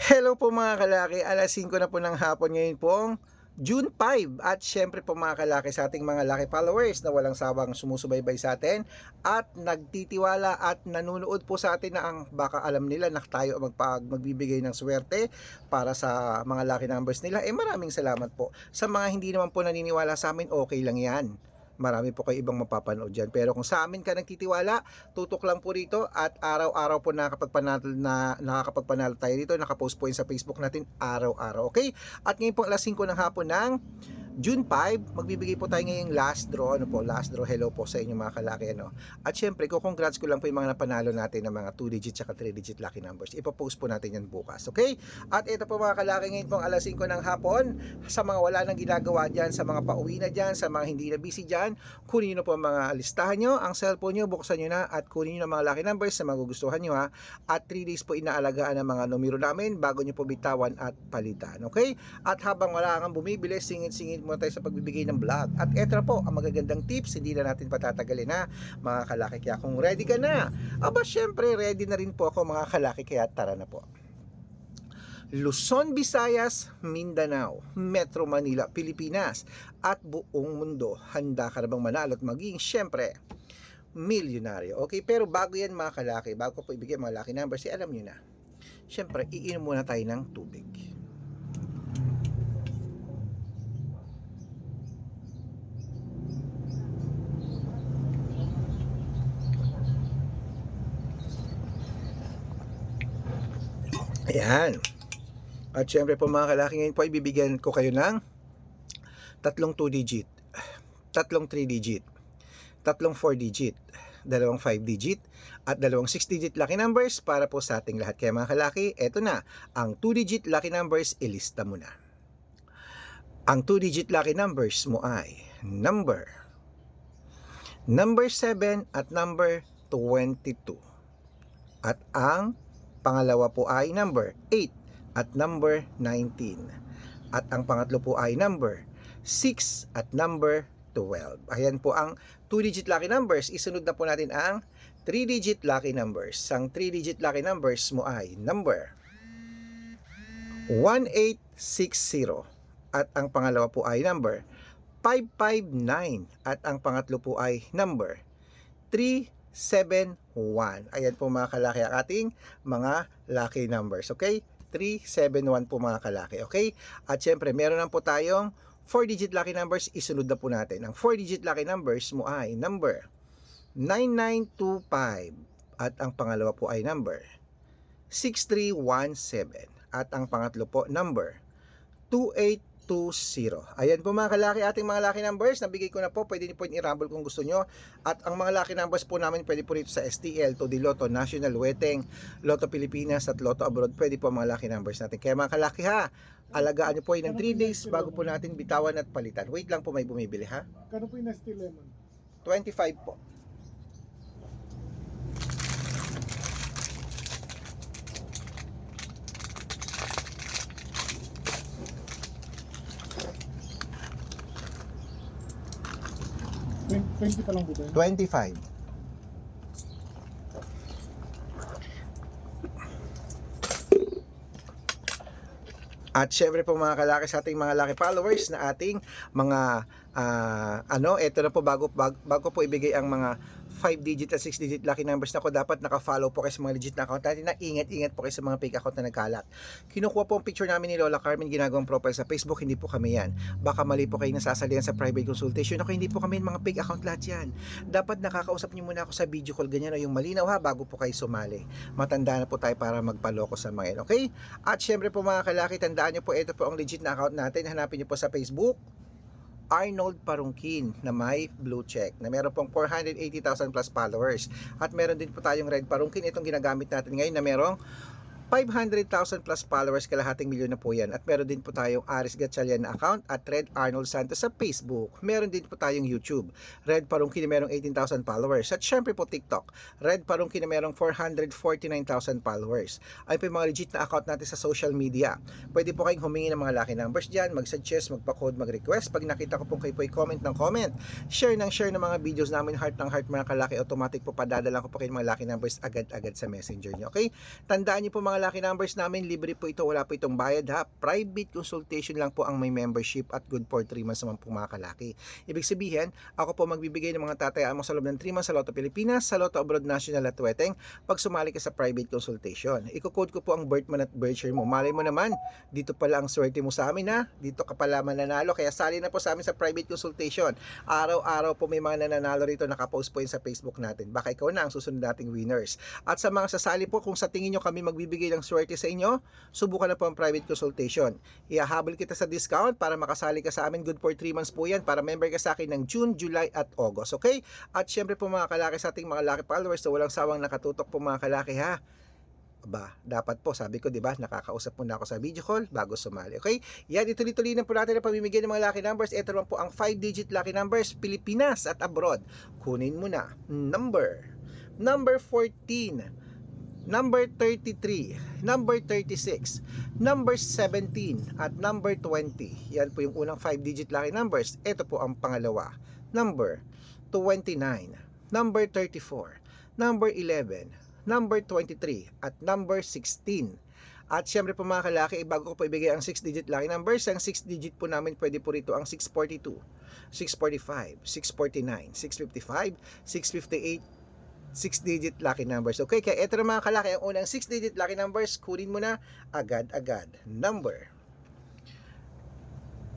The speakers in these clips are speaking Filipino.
Hello po mga kalaki, alas 5 na po ng hapon ngayon pong June 5 at syempre po mga kalaki sa ating mga laki followers na walang sawang sumusubaybay sa atin at nagtitiwala at nanunood po sa atin na ang baka alam nila na tayo magbibigay ng swerte para sa mga lucky numbers nila. Maraming salamat po. Sa mga hindi naman po naniniwala sa amin, okay lang yan. Marami po kayo ibang mapapanood dyan. Pero kung sa amin ka nagtitiwala, tutok lang po rito at araw-araw po nakakapagpanalo tayo dito. Nakapost po yun sa Facebook natin araw-araw. Okay? At ngayon po alas 5 ng hapon ng June 5, magbibigay po tayo ngayong last draw. Last draw. Hello po sa inyo mga kalaki. At syempre, congrats ko lang po yung mga napanalo natin ng mga 2-digit at 3-digit lucky numbers. Ipopost po natin yan bukas. Okay? At ito po mga kalaki ngayon pong alas 5 ng hapon. Sa mga wala nang ginagawa dyan, sa mga pauwi na dyan, sa mga hindi na busy dyan, kunin nyo po ang mga listahan nyo, ang cellphone nyo, buksan nyo na at kunin nyo ang mga lucky numbers na magugustuhan nyo ha. At 3 days po inaalagaan ang mga numero namin bago nyo po bitawan at palitan. Okay? At habang wala kang bumibili, singit-singit muna tayo sa pagbibigay ng vlog. At eto po ang magagandang tips, hindi na natin patatagalin ha mga kalaki. Kaya kung ready ka na, aba syempre ready na rin po ako mga kalaki, kaya tara na po. Luzon, Visayas, Mindanao, Metro Manila, Pilipinas at buong mundo. Handa ka na bang manalo at maging syempre milyonaryo? Okay, pero bago yan mga kalaki, bago ko po ibigay mga lucky numbers, alam nyo na, syempre iinom muna tayo ng tubig. Ayan. At syempre po mga kalaki, ngayon po ibibigyan ko kayo ng tatlong 2-digit, tatlong 3-digit, tatlong 4-digit, dalawang 5-digit, at dalawang 6-digit lucky numbers para po sa ating lahat. Kaya mga kalaki, eto na, ang 2-digit lucky numbers, ilista mo na. Ang 2-digit lucky numbers mo ay number 7 at number 22. At ang pangalawa po ay number 8 at number 19. At ang pangatlo po ay number 6 at number 12. Ayan po ang 2-digit lucky numbers. Isunod na po natin ang 3-digit lucky numbers. Ang 3-digit lucky numbers mo ay number 1860. At ang pangalawa po ay number 559. At ang pangatlo po ay number 371. Ayan po mga kalaki ang ating mga lucky numbers. Okay? 371 po mga kalaki. Okay? At syempre, meron lang po tayong 4-digit lucky numbers. Isunod na po natin. Ang 4-digit lucky numbers mo ay number 9925. At ang pangalawa po ay number 6317. At ang pangatlo po, number 2820. Ayan po mga kalaki, ating mga lucky numbers. Nabigay ko na po, pwede niyo po i-rumble kung gusto nyo. At ang mga lucky numbers po namin, pwede po rito sa STL, Todi Lotto, National Weteng, Lotto Pilipinas at Lotto Abroad. Pwede po ang mga lucky numbers natin. Kaya mga kalaki ha, alagaan nyo po yun ng 3 days bago po natin bitawan at palitan. Wait lang po, may bumibili ha. Kano po yung Nestle Lemon? 25 po. Twenty pa lang po ba yun? 25. At syempre po mga kalaki sa ating mga lucky followers na ating mga ito na po bago po ibigay ang mga 5-digit at 6-digit lucky numbers na ko, dapat naka-follow po kayo sa mga legit na account natin, na ingat-ingat po kayo sa mga fake account na nagkalat. Kinukuha po ang picture namin ni Lola Carmen, ginagawang profile sa Facebook, hindi po kami yan. Baka mali po kayo nasasalihan sa private consultation. Ako, hindi po kami mga fake account lahat yan. Dapat nakakausap niyo muna ako sa video call, ganyan o yung malinaw ha, bago po kayo sumali. Matanda na po tayo para magpaloko sa mga yan, okay? At syempre po mga kalaki, tandaan niyo po, ito po ang legit na account natin. Hanapin niyo po sa Facebook, Arnold Parungkin na may blue check, na meron pong 480,000 plus followers. At meron din po tayong Red Parungkin, itong ginagamit natin ngayon, na merong 500,000 plus followers, kalahating milyon na po yan. At meron din po tayong Aris Gatchalian na account at Red Arnold Santos sa Facebook. Meron din po tayong YouTube, Red Parungkin na merong 18,000 followers. At syempre po TikTok, Red Parungkin na merong 449,000 followers. Ay po yung mga legit na account natin sa social media. Pwede po kayong humingi ng mga lucky numbers dyan, mag-suggest, magpa-code, mag-request. Pag nakita ko po kayo po comment ng comment, share ng mga videos namin, heart ng heart mga kalaki, automatic po padadala ko po kayo mga lucky numbers agad-agad sa messenger nyo. Okay? Tandaan nyo po mga mga lucky numbers namin, libre po ito, wala po itong bayad ha. Private consultation lang po ang may membership at good for 3 months naman po mga kalaki. Ibig sabihin, ako po magbibigay ng mga tatayaan mo sa loob ng 3 months sa Lotto Pilipinas, sa Lotto Abroad National at Weteng pag sumali ka sa private consultation. Iko-code ko po ang birth month at birth year mo. Malay mo naman, dito pala ang swerte mo sa amin ha. Dito ka pala mananalo, kaya sali na po sa amin sa private consultation. Araw-araw po may mga nananalo rito, nakapost po yun sa Facebook natin. Baka ikaw na ang susunod nating winners. At sa mga sasali po, kung sa tingin nyo kami magbibigay ng swerte sa inyo, subukan na po ang private consultation. Ihahabol kita sa discount para makasali ka sa amin. Good for 3 months po yan para member ka sa akin ng June, July at August. Okay? At syempre po mga kalaki sa ating mga lucky followers na walang sawang nakatutok po mga kalaki ha. Ba, dapat po, sabi ko, di ba, nakakausap muna ako sa video call bago sumali. Okay? Yan, ituloy-tuloy na po natin ang pamimigay ng mga lucky numbers. Ito naman po ang 5-digit lucky numbers, Pilipinas at abroad. Kunin mo na. Number 14, number 33, number 36, number 17, at number 20. Yan po yung unang 5-digit lucky numbers. Ito po ang pangalawa. Number 29, number 34, number 11, number 23 at number 16. At syempre po mga kalaki, bago ko po ibigay ang 6-digit lucky numbers, ang 6-digit po namin pwede po rito ang 642, 645, 649, 655, 658, 6-digit lucky numbers. Okay, kaya ito na mga kalaki, ang unang 6-digit lucky numbers, kunin mo na agad-agad. Number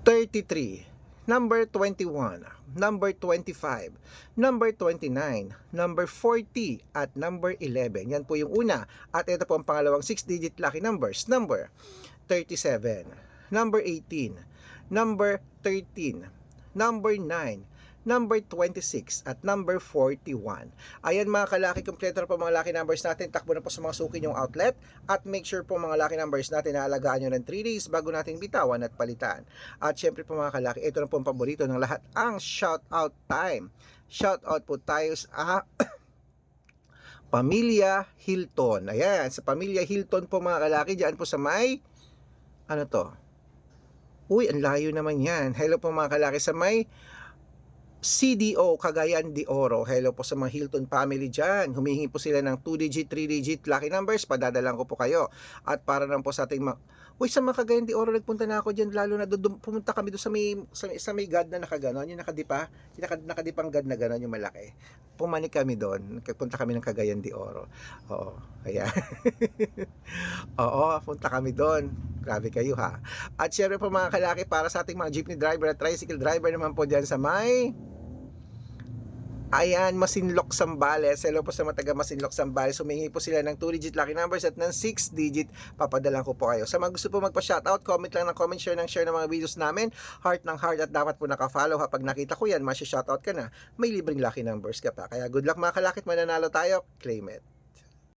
33, number 21, number 25, number 29, number 40, at number 11. Yan po yung una. At ito po ang pangalawang 6-digit lucky numbers. Number 37, number 18, number 13, number 9, number 26, at number 41. Ayan mga kalaki, kompleto na po mga lucky numbers natin. Takbo na po sa mga suki yung outlet. At make sure po mga lucky numbers natin na alagaan nyo ng 3 days bago natin bitawan at palitan. At syempre po mga kalaki, ito na po ang paborito ng lahat, ang shoutout time. Shoutout po tayo sa Pamilya Hilton. Ayan, sa Pamilya Hilton po mga kalaki, dyan po sa may, ano to? Uy, ang layo naman yan. Hello po mga kalaki, sa may CDO, Cagayan de Oro. Hello po sa mga Hilton family dyan. Humihingi po sila ng 2-digit, 3-digit lucky numbers. Padadalan ko po kayo. At para lang po sa ating uy, sa mga Cagayan de Oro, nagpunta na ako dyan. Lalo na doon, pumunta kami doon sa may God na nakaganon. Yung nakadipa, yung nakadipang God na ganon, yung malaki. Pumanik kami doon. Punta kami ng Cagayan de Oro. Oo, kaya oo, punta kami doon. Grabe kayo ha. At syempre po mga kalaki, para sa ating mga jeepney driver at tricycle driver naman po dyan sa may, ayan, Masinloc, Zambales. Hello po sa mga taga Masinloc, Zambales. Humingi po sila ng 2-digit lucky numbers at ng 6-digit. Papadalan ko po kayo. Sa mga gusto po magpa-shoutout, comment lang ng comment, share ng mga videos namin. Heart ng heart at dapat po naka-follow. Kapag nakita ko yan, masya-shoutout ka na. May libreng lucky numbers ka pa. Kaya good luck mga kalakit, mananalo tayo. Claim it.